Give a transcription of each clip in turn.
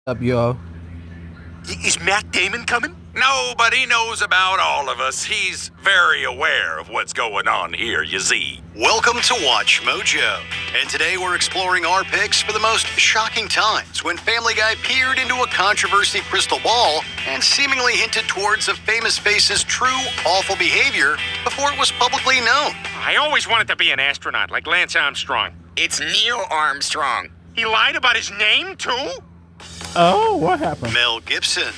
Up, yo. Is Matt Damon coming? Nobody knows about all of us. He's very aware of what's going on here, you see. Welcome to Watch Mojo, and today we're exploring our picks for the most shocking times when Family Guy peered into a controversy crystal ball and seemingly hinted towards a famous face's true awful behavior before it was publicly known. I always wanted to be an astronaut like Lance Armstrong. It's Neil Armstrong. He lied about his name, too? Oh, what happened? Mel Gibson.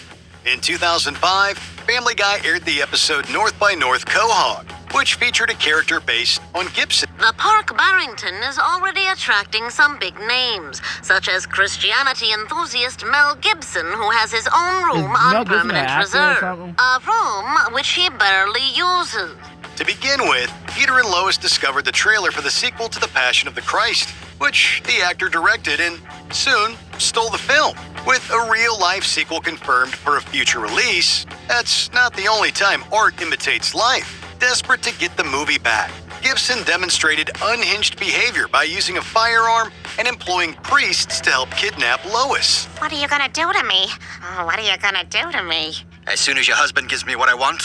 In 2005, Family Guy aired the episode North by North Quahog, which featured a character based on Gibson. The Park Barrington is already attracting some big names, such as Christianity enthusiast Mel Gibson, who has his own room on permanent reserve. A room which he barely uses. To begin with, Peter and Lois discovered the trailer for the sequel to The Passion of the Christ, which the actor directed and soon stole the film. With a real-life sequel confirmed for a future release, that's not the only time art imitates life. Desperate to get the movie back, Gibson demonstrated unhinged behavior by using a firearm and employing priests to help kidnap Lois. What are you gonna do to me? Oh, what are you gonna do to me? As soon as your husband gives me what I want,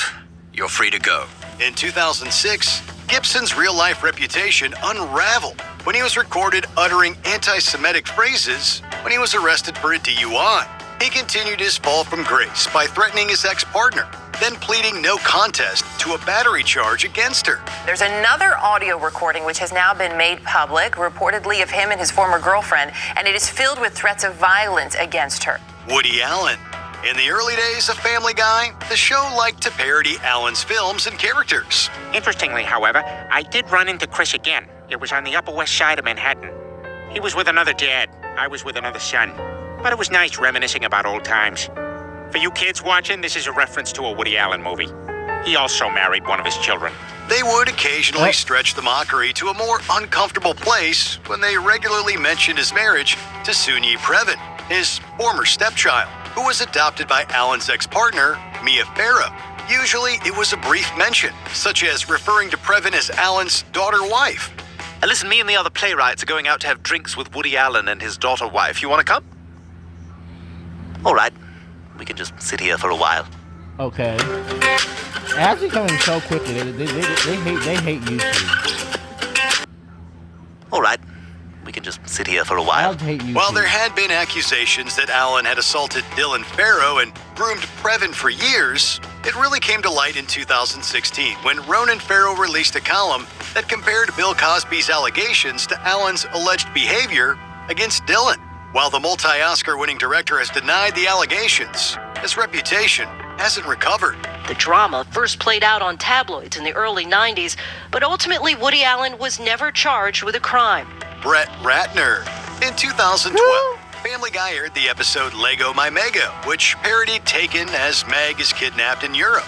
you're free to go. In 2006, Gibson's real-life reputation unraveled when he was recorded uttering anti-Semitic phrases when he was arrested for a DUI. He continued his fall from grace by threatening his ex-partner, then pleading no contest to a battery charge against her. There's another audio recording which has now been made public, reportedly of him and his former girlfriend, and it is filled with threats of violence against her. Woody Allen. In the early days of Family Guy, the show liked to parody Allen's films and characters. Interestingly, however, I did run into Chris again. It was on the Upper West Side of Manhattan. He was with another dad. I was with another son. But it was nice reminiscing about old times. For you kids watching, this is a reference to a Woody Allen movie. He also married one of his children. They would occasionally stretch the mockery to a more uncomfortable place when they regularly mentioned his marriage to Soon-Yi Previn, his former stepchild, who was adopted by Allen's ex-partner, Mia Farrow. Usually, it was a brief mention, such as referring to Previn as Allen's daughter-wife. Listen, me and the other playwrights are going out to have drinks with Woody Allen and his daughter-wife. You want to come? All right. We can just sit here for a while. Okay. Actually coming so quickly. They hate YouTube. All right. We can just sit here for a while. While there had been accusations that Allen had assaulted Dylan Farrow and groomed Previn for years, it really came to light in 2016 when Ronan Farrow released a column that compared Bill Cosby's allegations to Allen's alleged behavior against Dylan. While the multi-Oscar winning director has denied the allegations, his reputation hasn't recovered. The drama first played out on tabloids in the early 90s, but ultimately Woody Allen was never charged with a crime. Brett Ratner. In 2012, Family Guy aired the episode Lego My Mego, which parodied Taken as Meg is kidnapped in Europe.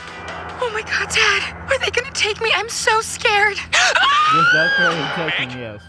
Oh my God, Dad, are they gonna take me? I'm so scared. Yes, that's very Taken, yes.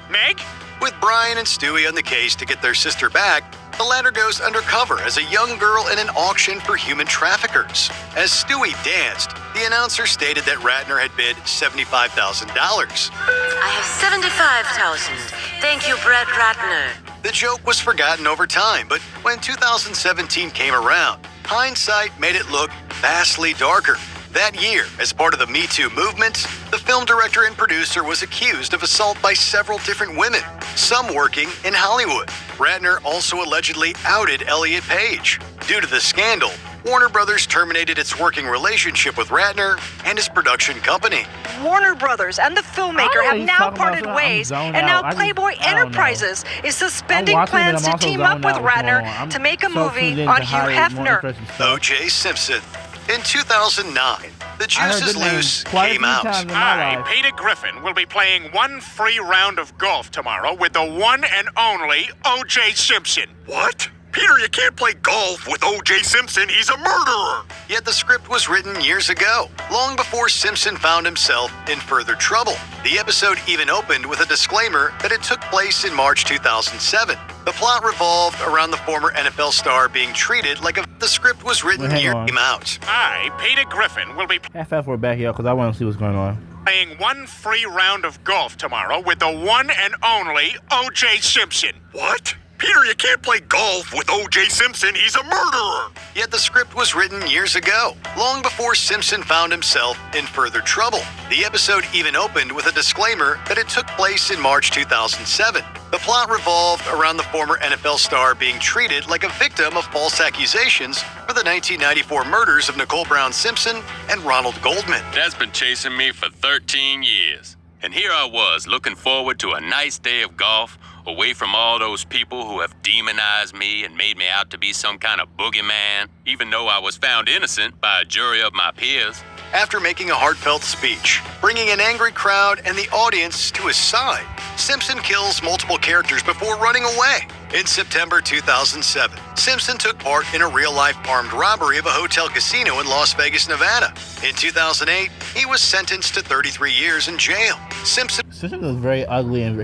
Meg? With Brian and Stewie on the case to get their sister back, the latter goes undercover as a young girl in an auction for human traffickers. As Stewie danced, the announcer stated that Ratner had bid $75,000. I have $75,000. Thank you, Brett Ratner. The joke was forgotten over time, but when 2017 came around, hindsight made it look vastly darker. That year, as part of the Me Too movement, the film director and producer was accused of assault by several different women, some working in Hollywood. Ratner also allegedly outed Elliot Page. Due to the scandal, Warner Brothers terminated its working relationship with Ratner and his production company. Warner Brothers and the filmmaker have now parted ways, and now Playboy Enterprises is suspending plans to team up with Ratner to make a movie on Hugh Hefner. O.J. Simpson. In 2009, The Juice is Loose came out. I, Peter Griffin, will be playing one free round of golf tomorrow with the one and only O.J. Simpson. What? Peter, you can't play golf with O.J. Simpson. He's a murderer. Yet the script was written years ago, long before Simpson found himself in further trouble. The episode even opened with a disclaimer that it took place in March 2007. The plot revolved around the former NFL star being treated like the script was written years came out. I, Peter Griffin, will be FF, we're back here because I want to see what's going on. Playing one free round of golf tomorrow with the one and only O.J. Simpson. What? Peter, you can't play golf with O.J. Simpson. He's a murderer. Yet the script was written years ago, long before Simpson found himself in further trouble. The episode even opened with a disclaimer that it took place in March 2007. The plot revolved around the former NFL star being treated like a victim of false accusations for the 1994 murders of Nicole Brown Simpson and Ronald Goldman. That's been chasing me for 13 years. And here I was, looking forward to a nice day of golf, away from all those people who have demonized me and made me out to be some kind of boogeyman, even though I was found innocent by a jury of my peers. After making a heartfelt speech, bringing an angry crowd and the audience to his side, Simpson kills multiple characters before running away. In September 2007, Simpson took part in a real-life armed robbery of a hotel casino in Las Vegas, Nevada. In 2008, he was sentenced to 33 years in jail. Simpson was very ugly and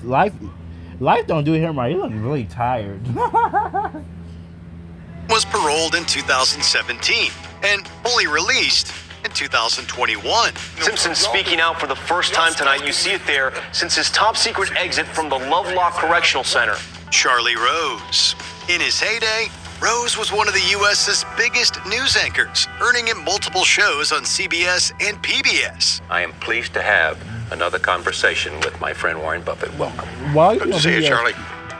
life don't do him right. He looking really tired. was paroled in 2017 and fully released in 2021. Simpson speaking out for the first time tonight. You see it there since his top secret exit from the Lovelock Correctional Center. Charlie Rose. In his heyday, Rose was one of the U.S.'s biggest news anchors, earning him multiple shows on CBS and PBS. I am pleased to have another conversation with my friend Warren Buffett. Welcome. Good to see you, Charlie.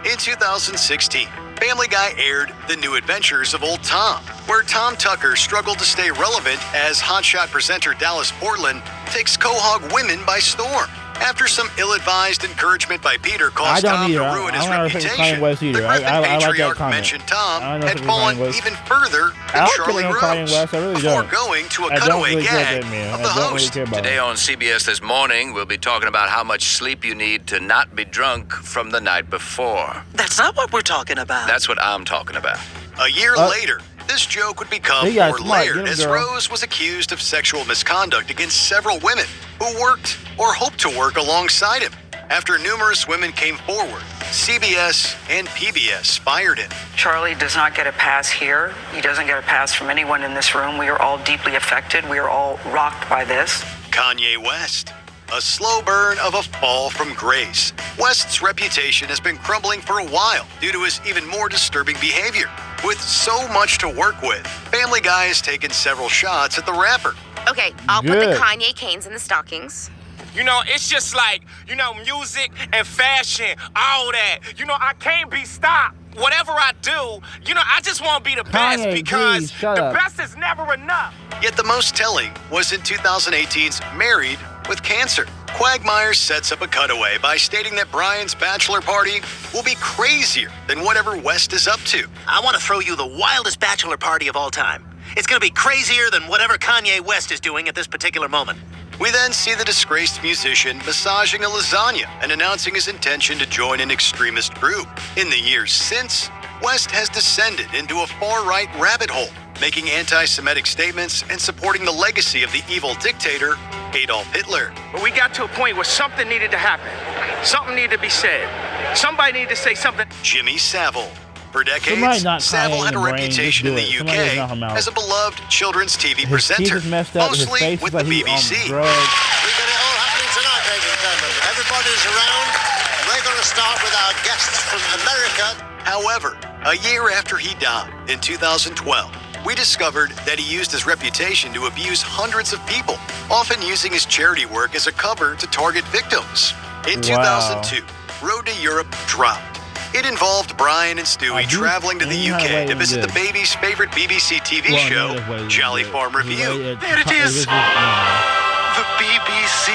In 2016, Family Guy aired The New Adventures of Old Tom, where Tom Tucker struggled to stay relevant as hotshot presenter Dallas Portland takes quahog women by storm. After some ill-advised encouragement by Peter caused Tom to ruin his reputation, the Griffin patriarch mentioned Tom had fallen even further than Charlie Rose, before going to a cutaway gag of the host. Today on CBS This Morning, we'll be talking about how much sleep you need to not be drunk from the night before. That's not what we're talking about. That's what I'm talking about. A year later, this joke would become more layered as Rose was accused of sexual misconduct against several women who worked or hoped to work alongside him. After numerous women came forward, CBS and PBS fired him. Charlie does not get a pass here. He doesn't get a pass from anyone in this room. We are all deeply affected. We are all rocked by this. Kanye West. A slow burn of a fall from grace. West's reputation has been crumbling for a while due to his even more disturbing behavior. With so much to work with, Family Guy has taken several shots at the rapper. Okay, I'll put the Kanye canes in the stockings. You know, it's just like, music and fashion, all that. I can't be stopped. Whatever I do, I just want to be the best because the best is never enough. Yet the most telling was in 2018's Married with Cancer. Quagmire sets up a cutaway by stating that Brian's bachelor party will be crazier than whatever West is up to. I want to throw you the wildest bachelor party of all time. It's going to be crazier than whatever Kanye West is doing at this particular moment. We then see the disgraced musician massaging a lasagna and announcing his intention to join an extremist group. In the years since, West has descended into a far-right rabbit hole, making anti-Semitic statements and supporting the legacy of the evil dictator, Adolf Hitler. But we got to a point where something needed to happen. Something needed to be said. Somebody needed to say something. Jimmy Savile. For decades, Savile had a reputation in the UK as a beloved children's TV presenter, mostly with the BBC. We've got it all happening tonight, ladies and gentlemen. Everybody's around. We're going to start with our guests from America. However, a year after he died, in 2012, we discovered that he used his reputation to abuse hundreds of people, often using his charity work as a cover to target victims. In 2002, Road to Europe dropped. It involved Brian and Stewie traveling to the UK to visit the baby's favorite BBC TV show, Jolly Farm Review. There it is! The BBC.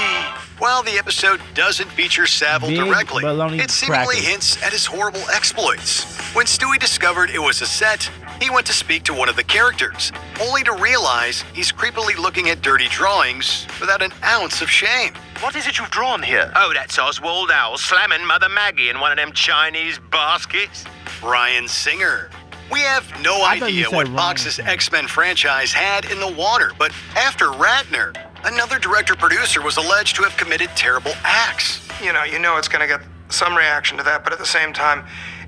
While the episode doesn't feature Savile directly, it seemingly hints at his horrible exploits. When Stewie discovered it was a set, he went to speak to one of the characters, only to realize he's creepily looking at dirty drawings without an ounce of shame. What is it you've drawn here? Oh, that's Oswald Owl slamming Mother Maggie in one of them Chinese baskets. Bryan Singer. We have no idea what Fox's X-Men franchise had in the water, but after Ratner, another director-producer was alleged to have committed terrible acts. You know it's going to get some reaction to that, but at the same time,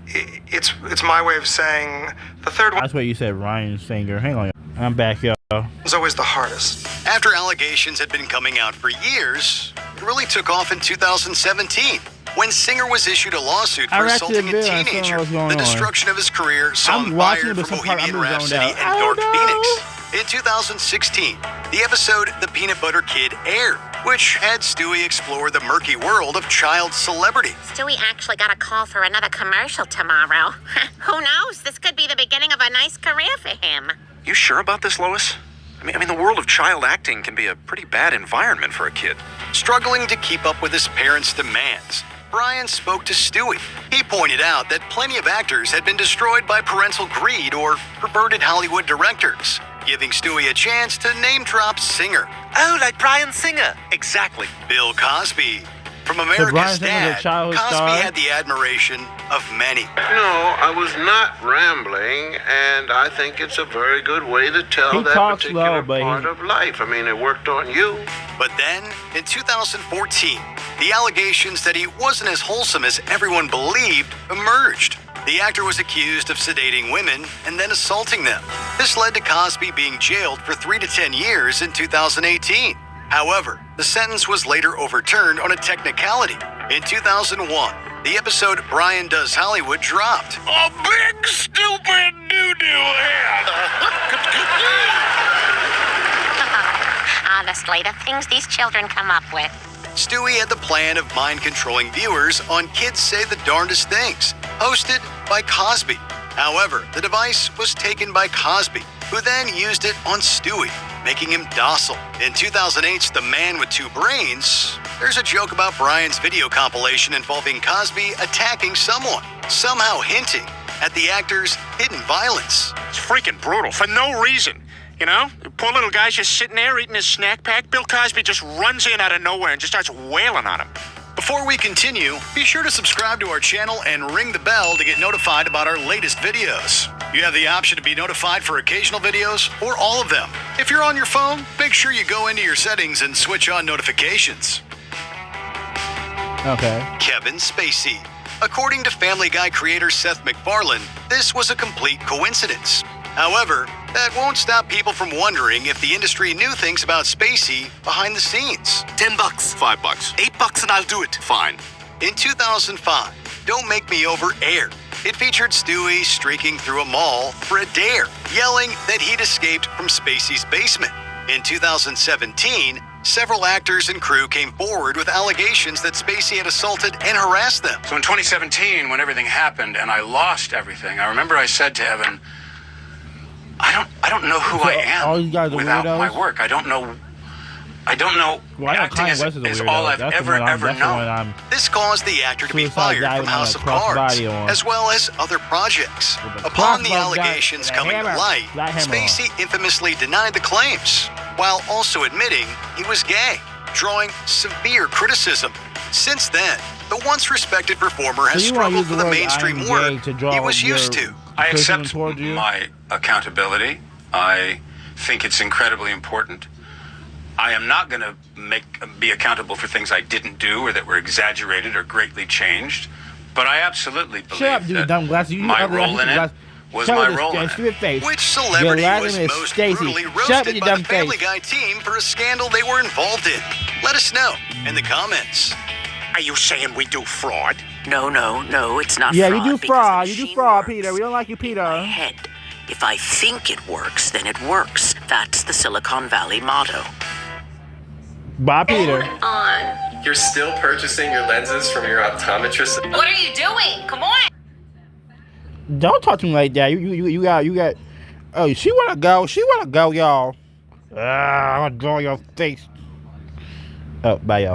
it's my way of saying the third one. That's what you said, Ryan Singer. Hang on. I'm back, y'all. was always the hardest. After allegations had been coming out for years, it really took off in 2017 when Singer was issued a lawsuit for assaulting a teenager. The destruction of his career saw him fired from Bohemian Rhapsody and Dark Phoenix. In 2016, the episode The Peanut Butter Kid aired, which had Stewie explore the murky world of child celebrity. Stewie actually got a call for another commercial tomorrow. Who knows? This could be the beginning of a nice career for him. You sure about this, Lois? I mean, the world of child acting can be a pretty bad environment for a kid. Struggling to keep up with his parents' demands, Brian spoke to Stewie. He pointed out that plenty of actors had been destroyed by parental greed or perverted Hollywood directors, giving Stewie a chance to name-drop Singer. Oh, like Brian Singer. Exactly. Bill Cosby. From America's Dad, Cosby had the admiration of many. No, I was not rambling, and I think it's a very good way to tell that particular part of life. I mean, it worked on you. But then, in 2014, the allegations that he wasn't as wholesome as everyone believed emerged. The actor was accused of sedating women and then assaulting them. This led to Cosby being jailed for 3 to 10 years in 2018. However, the sentence was later overturned on a technicality. In 2001, the episode Brian Does Hollywood dropped. A big, stupid doo-doo head. Honestly, the things these children come up with. Stewie had the plan of mind-controlling viewers on Kids Say the Darndest Things, hosted by Cosby. However, the device was taken by Cosby, who then used it on Stewie, making him docile. In 2008's The Man with Two Brains, there's a joke about Brian's video compilation involving Cosby attacking someone, somehow hinting at the actor's hidden violence. It's freaking brutal for no reason. You know, the poor little guy's just sitting there eating his snack pack. Bill Cosby just runs in out of nowhere and just starts wailing on him. Before we continue, be sure to subscribe to our channel and ring the bell to get notified about our latest videos. You have the option to be notified for occasional videos or all of them. If you're on your phone, make sure you go into your settings and switch on notifications. Okay. Kevin Spacey. According to Family Guy creator Seth MacFarlane, this was a complete coincidence. However, that won't stop people from wondering if the industry knew things about Spacey behind the scenes. $10, $5, $8 and I'll do it. Fine. In 2005, Don't Make Me Over aired. It featured Stewie streaking through a mall for a dare, yelling that he'd escaped from Spacey's basement. In 2017, several actors and crew came forward with allegations that Spacey had assaulted and harassed them. So in 2017, when everything happened and I lost everything, I remember I said to Evan, I don't know who I am without my work. I don't know acting is all I've ever known. This caused the actor to be fired from House of Cards, as well as other projects. Upon the allegations coming to light, Spacey infamously denied the claims, while also admitting he was gay, drawing severe criticism. Since then, the once respected performer has struggled with the mainstream work he was used to. I accept my accountability. I think it's incredibly important. I am not going to be accountable for things I didn't do or that were exaggerated or greatly changed. But I absolutely believe my role in it was my role in it. Which celebrity was most brutally roasted by the Family Guy team for a scandal they were involved in? Let us know in the comments. Are you saying we do fraud? No, it's not fraud. Yeah, you do fraud. You do fraud, Peter. We don't like you, Peter. In my head. If I think it works, then it works. That's the Silicon Valley motto. Bye, Peter. On. You're still purchasing your lenses from your optometrist? What are you doing? Come on. Don't talk to me like that. You got. Oh, she wanna go. She wanna go, y'all. I'm gonna draw your face. Oh, bye, y'all.